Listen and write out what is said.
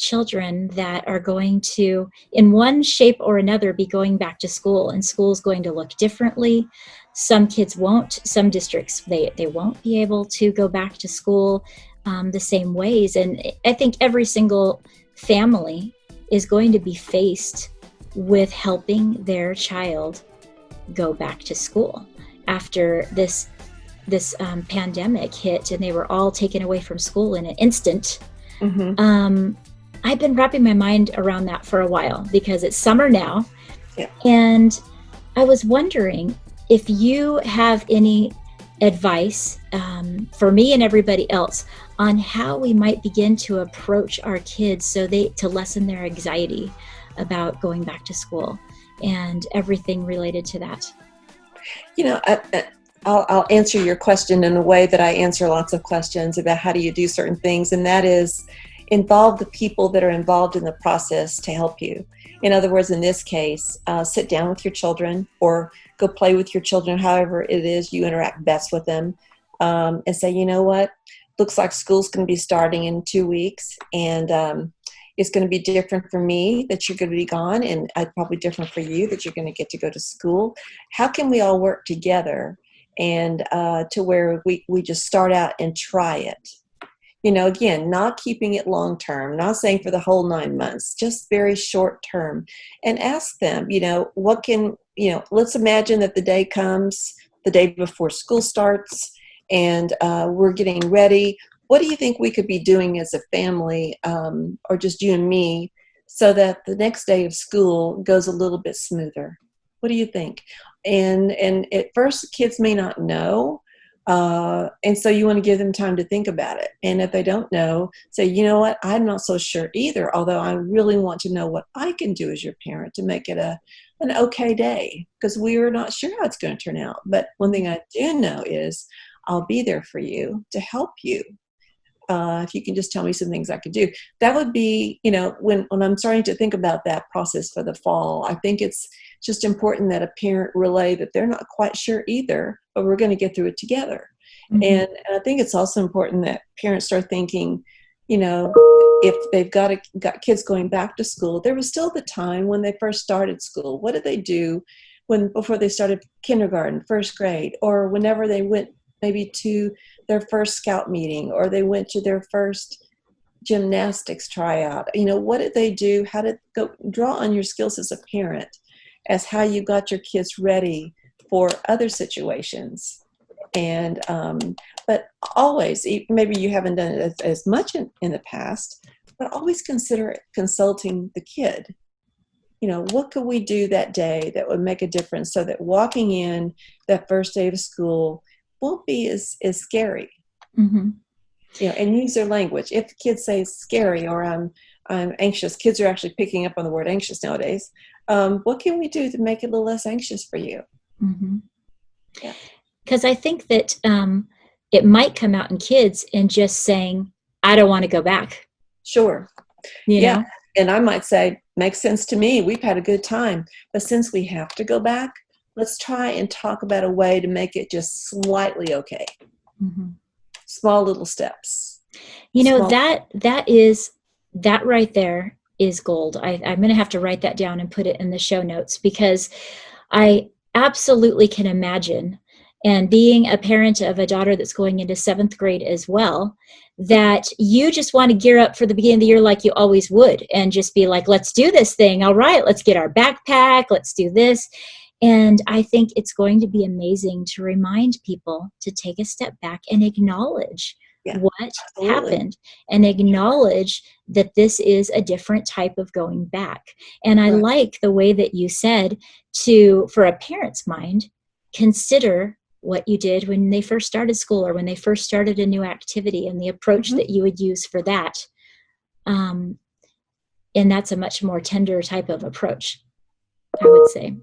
children that are going to, in one shape or another, be going back to school, and school is going to look differently. Some kids won't, some districts, they won't be able to go back to school the same ways. And I think every single family is going to be faced with helping their child go back to school after this pandemic hit and they were all taken away from school in an instant. I've been wrapping my mind around that for a while because it's summer now. Yeah. And I was wondering if you have any advice for me and everybody else on how we might begin to approach our kids to lessen their anxiety about going back to school and everything related to that. I'll answer your question in a way that I answer lots of questions about how do you do certain things, and that is involve the people that are involved in the process to help you. In other words, in this case, sit down with your children or go play with your children, however it is you interact best with them, and say, you know what, looks like school's going to be starting in 2 weeks, and it's going to be different for me that you're going to be gone, and probably different for you that you're going to get to go to school. How can we all work together and to where we just start out and try it? Again, not keeping it long term, not saying for the whole 9 months, just very short term. And ask them, let's imagine that the day comes, the day before school starts, and we're getting ready. What do you think we could be doing as a family, or just you and me, so that the next day of school goes a little bit smoother? What do you think? And at first, kids may not know, and so you want to give them time to think about it. And if they don't know, say, you know what, I'm not so sure either, although I really want to know what I can do as your parent to make it an okay day, because we are not sure how it's going to turn out. But one thing I do know is I'll be there for you to help you. If you can just tell me some things I could do. That would be, when I'm starting to think about that process for the fall, I think it's just important that a parent relay that they're not quite sure either, but we're going to get through it together. Mm-hmm. And I think it's also important that parents start thinking, if they've got kids going back to school, there was still the time when they first started school. What did they do before they started kindergarten, first grade, or whenever they went maybe to their first scout meeting, or they went to their first gymnastics tryout? What did they do? How did go draw on your skills as a parent as how you got your kids ready for other situations. And but always, maybe you haven't done it as much in the past, but always consider consulting the kid. What could we do that day that would make a difference so that walking in that first day of school won't be as scary. Mm-hmm. And use their language. If the kids say scary or I'm anxious, kids are actually picking up on the word anxious nowadays. What can we do to make it a little less anxious for you? Mm-hmm. Yeah. Because I think that it might come out in kids in just saying, I don't want to go back. Sure. You know? And I might say, makes sense to me. We've had a good time. But since we have to go back, let's try and talk about a way to make it just slightly okay. Mm-hmm. Small little steps. That right there is gold. I'm going to have to write that down and put it in the show notes, because I absolutely can imagine, and being a parent of a daughter that's going into 7th grade as well, that you just want to gear up for the beginning of the year like you always would and just be like, let's do this thing. All right, let's get our backpack. Let's do this. And I think it's going to be amazing to remind people to take a step back and acknowledge what happened, and acknowledge that this is a different type of going back. And I like the way that you said for a parent's mind, consider what you did when they first started school or when they first started a new activity and the approach that you would use for that. And that's a much more tender type of approach, I would say.